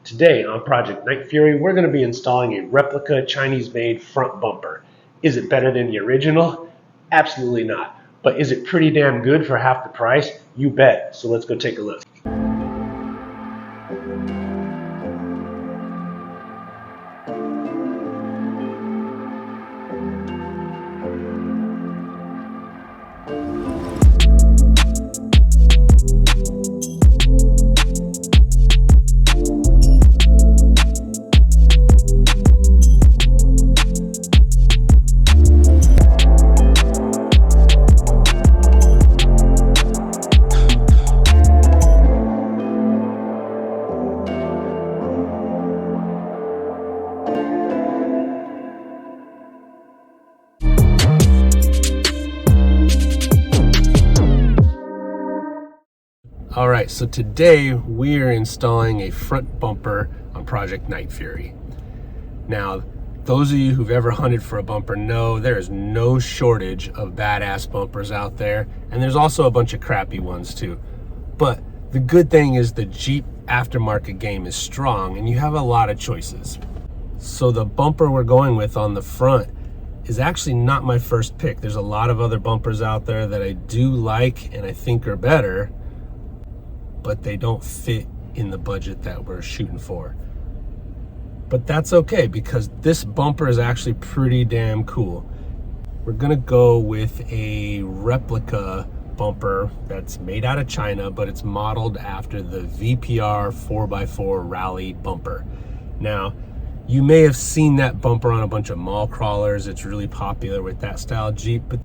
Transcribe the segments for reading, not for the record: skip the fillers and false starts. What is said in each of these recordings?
Today on Project Night Fury, we're going to be installing a replica Chinese-made front bumper. Is it better than the original? Absolutely not. But is it pretty damn good for half the price? You bet. So let's go take a look. Alright, so today we're installing a front bumper on Project Night Fury. Now, those of you who've ever hunted for a bumper know there is no shortage of badass bumpers out there, and there's also a bunch of crappy ones too. But the good thing is the Jeep aftermarket game is strong and you have a lot of choices. So the bumper we're going with on the front is actually not my first pick. There's a lot of other bumpers out there that I do like and I think are better, but they don't fit in the budget that we're shooting for. But that's okay because this bumper is actually pretty damn cool. We're gonna go with a replica bumper that's made out of China, but it's modeled after the VPR 4x4 rally bumper. Now, you may have seen that bumper on a bunch of mall crawlers. It's really popular with that style Jeep, but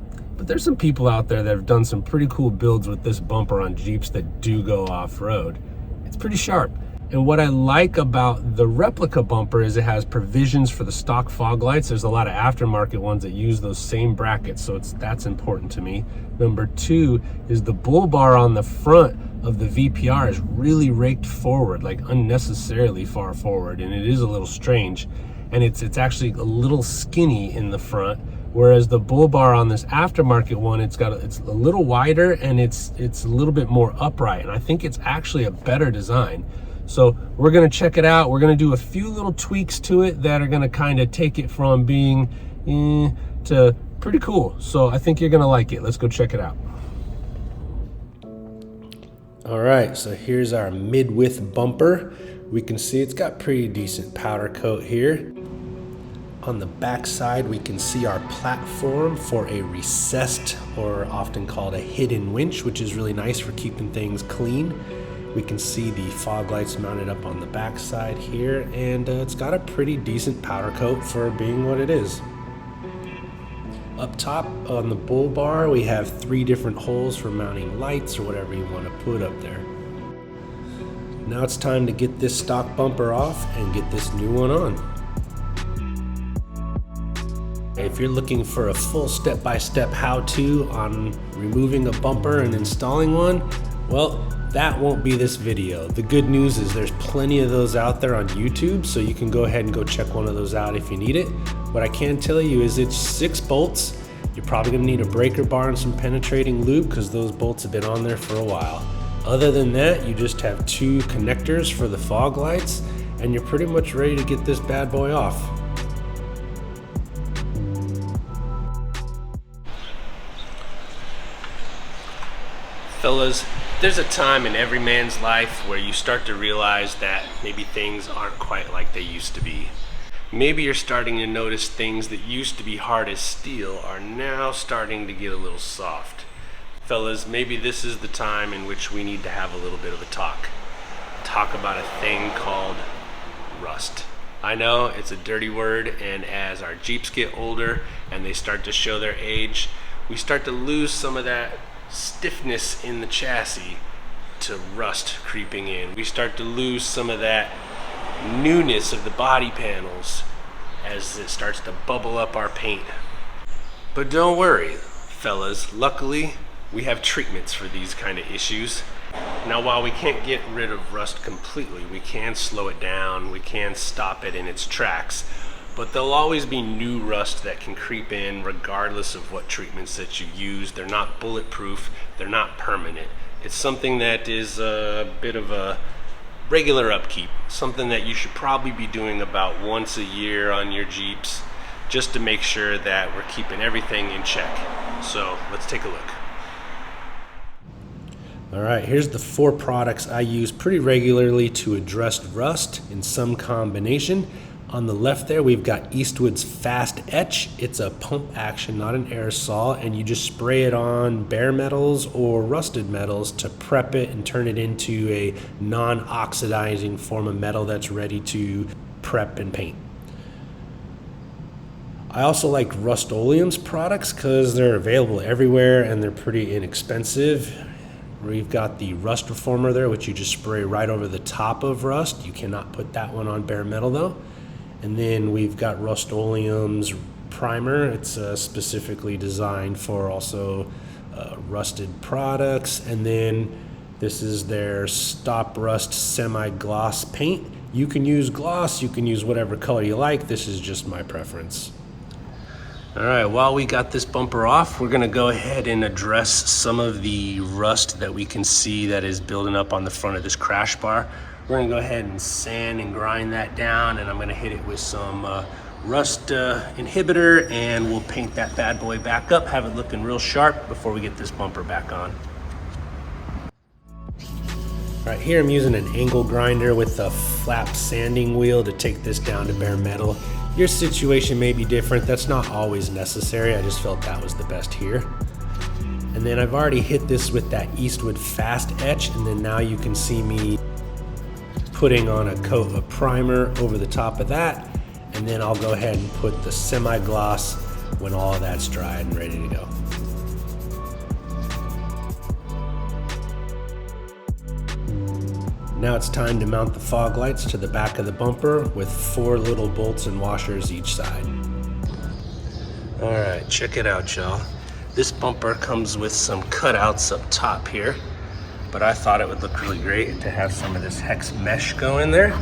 there's some people out there that have done some pretty cool builds with this bumper on Jeeps that do go off-road. It's pretty sharp. And what I like about the replica bumper is it has provisions for the stock fog lights. There's a lot of aftermarket ones that use those same brackets, so that's important to me. Number two is the bull bar on the front of the VPR is really raked forward, like unnecessarily far forward, and it is a little strange. And it's actually a little skinny in the front, whereas the bull bar on this aftermarket one, it's a little wider and it's a little bit more upright, and I think it's actually a better design. So we're gonna check it out. We're gonna do a few little tweaks to it that are gonna kind of take it from being to pretty cool. So I think you're gonna like it. Let's go check it out. All right, so here's our mid-width bumper. We can see it's got pretty decent powder coat here. On the back side, we can see our platform for a recessed, or often called a hidden winch, which is really nice for keeping things clean. We can see the fog lights mounted up on the back side here, and it's got a pretty decent powder coat for being what it is. Up top on the bull bar, we have 3 different holes for mounting lights or whatever you want to put up there. Now it's time to get this stock bumper off and get this new one on. If you're looking for a full step-by-step how-to on removing a bumper and installing one, well, that won't be this video. The good news is there's plenty of those out there on YouTube, so you can go ahead and go check one of those out if you need it. What I can tell you is it's 6 bolts. You're probably gonna need a breaker bar and some penetrating lube because those bolts have been on there for a while. Other than that, you just have 2 connectors for the fog lights, and you're pretty much ready to get this bad boy off. Fellas, there's a time in every man's life where you start to realize that maybe things aren't quite like they used to be. Maybe you're starting to notice things that used to be hard as steel are now starting to get a little soft. Fellas, maybe this is the time in which we need to have a little bit of a talk. Talk about a thing called rust. I know it's a dirty word, and as our Jeeps get older and they start to show their age, we start to lose some of that stiffness in the chassis to rust creeping in. We start to lose some of that newness of the body panels as it starts to bubble up our paint. But don't worry, fellas, luckily we have treatments for these kind of issues. Now, while we can't get rid of rust completely, we can slow it down, we can stop it in its tracks. But there'll always be new rust that can creep in regardless of what treatments that you use. They're not bulletproof, they're not permanent. It's something that is a bit of a regular upkeep, something that you should probably be doing about once a year on your Jeeps, just to make sure that we're keeping everything in check. So let's take a look. All right, here's the 4 products I use pretty regularly to address rust in some combination. On the left there, we've got Eastwood's Fast Etch. It's a pump action, not an aerosol, and you just spray it on bare metals or rusted metals to prep it and turn it into a non-oxidizing form of metal that's ready to prep and paint. I also like Rust-Oleum's products because they're available everywhere and they're pretty inexpensive. We've got the Rust Reformer there, which you just spray right over the top of rust. You cannot put that one on bare metal though. And then we've got Rust-Oleum's primer. It's specifically designed for also rusted products. And then this is their Stop Rust semi-gloss paint. You can use gloss, you can use whatever color you like. This is just my preference. All right, while we got this bumper off, we're gonna go ahead and address some of the rust that we can see that is building up on the front of this crash bar. We're gonna go ahead and sand and grind that down, and I'm gonna hit it with some rust inhibitor, and we'll paint that bad boy back up, have it looking real sharp before we get this bumper back on. All right, here I'm using an angle grinder with a flap sanding wheel to take this down to bare metal. Your situation may be different. That's not always necessary. I just felt that was the best here. And then I've already hit this with that Eastwood Fast Etch, and then now you can see me putting on a coat of primer over the top of that, and then I'll go ahead and put the semi-gloss when all of that's dried and ready to go. Now it's time to mount the fog lights to the back of the bumper with 4 little bolts and washers each side. All right, check it out, y'all. This bumper comes with some cutouts up top here, but I thought it would look really great to have some of this Hex Mesh go in there.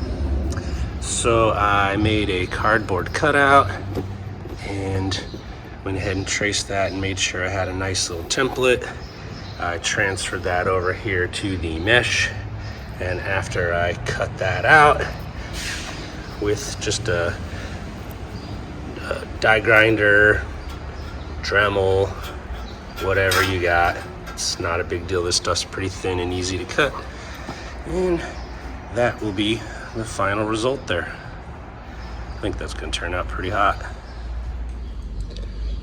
So I made a cardboard cutout and went ahead and traced that and made sure I had a nice little template. I transferred that over here to the mesh, and after I cut that out with just a die grinder, Dremel, whatever you got, it's not a big deal. This stuff's pretty thin and easy to cut, and that will be the final result there. I think that's gonna turn out pretty hot.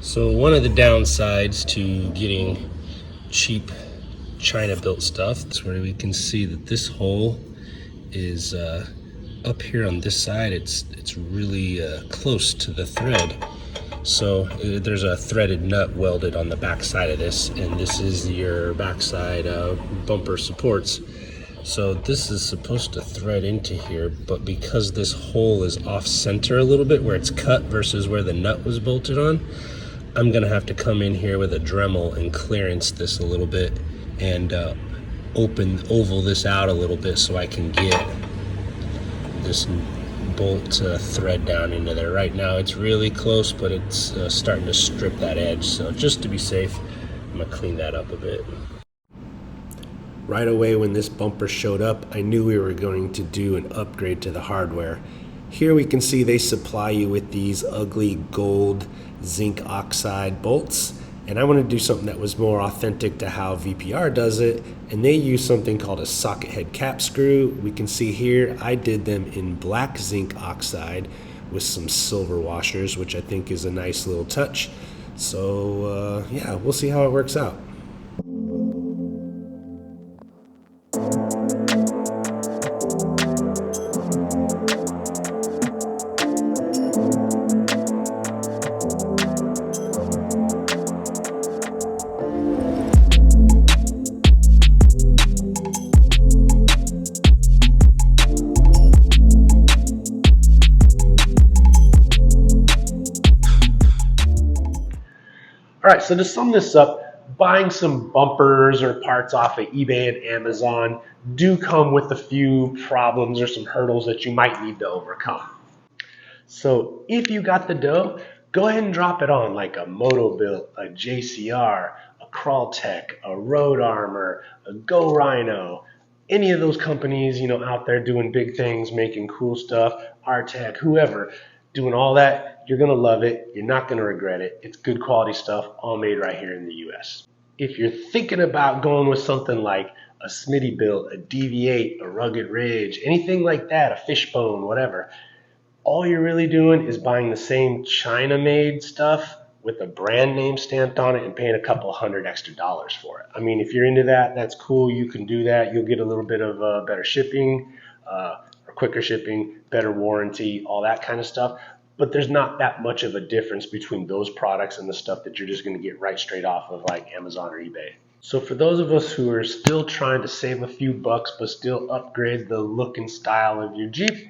So one of the downsides to getting cheap China built stuff is where we can see that this hole is up here on this side. It's really close to the thread. So there's a threaded nut welded on the back side of this, and this is your backside bumper supports. So this is supposed to thread into here, but because this hole is off center a little bit where it's cut versus where the nut was bolted on, I'm gonna have to come in here with a Dremel and clearance this a little bit and oval this out a little bit so I can get this bolt thread down into there. Right now it's really close, but it's starting to strip that edge. So just to be safe, I'm gonna clean that up a bit. Right away when this bumper showed up, I knew we were going to do an upgrade to the hardware. Here we can see they supply you with these ugly gold zinc oxide bolts, and I wanted to do something that was more authentic to how VPR does it, and they use something called a socket head cap screw. We can see here I did them in black zinc oxide with some silver washers, which I think is a nice little touch. So yeah, we'll see how it works out. All right, so to sum this up, buying some bumpers or parts off of eBay and Amazon do come with a few problems or some hurdles that you might need to overcome. So if you got the dough, go ahead and drop it on like a Motobuilt, a JCR, a Crawltech, a Road Armor, a Go Rhino, any of those companies, out there doing big things, making cool stuff, Artec, whoever, doing all that, you're going to love it. You're not going to regret it. It's good quality stuff, all made right here in the US. If you're thinking about going with something like a Smittybilt, a Deviate, a Rugged Ridge, anything like that, a Fishbone, whatever, all you're really doing is buying the same China-made stuff with a brand name stamped on it and paying a couple $100 extra for it. I mean, if you're into that, that's cool. You can do that. You'll get a little bit of better shipping, or quicker shipping, better warranty, all that kind of stuff. But there's not that much of a difference between those products and the stuff that you're just going to get right straight off of like Amazon or eBay. So for those of us who are still trying to save a few bucks but still upgrade the look and style of your Jeep,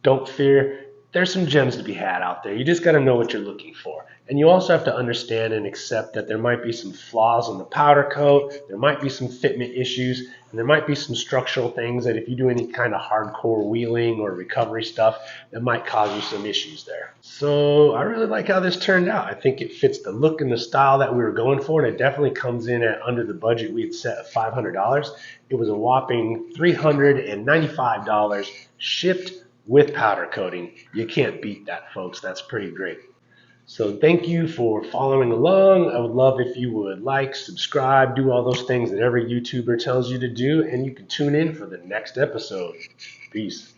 don't fear. There's some gems to be had out there. You just got to know what you're looking for. And you also have to understand and accept that there might be some flaws in the powder coat, there might be some fitment issues, and there might be some structural things that if you do any kind of hardcore wheeling or recovery stuff, that might cause you some issues there. So I really like how this turned out. I think it fits the look and the style that we were going for, and it definitely comes in at under the budget we had set of $500. It was a whopping $395 shipped with powder coating. You can't beat that, folks. That's pretty great. So thank you for following along. I would love if you would like, subscribe, do all those things that every YouTuber tells you to do, and you can tune in for the next episode. Peace.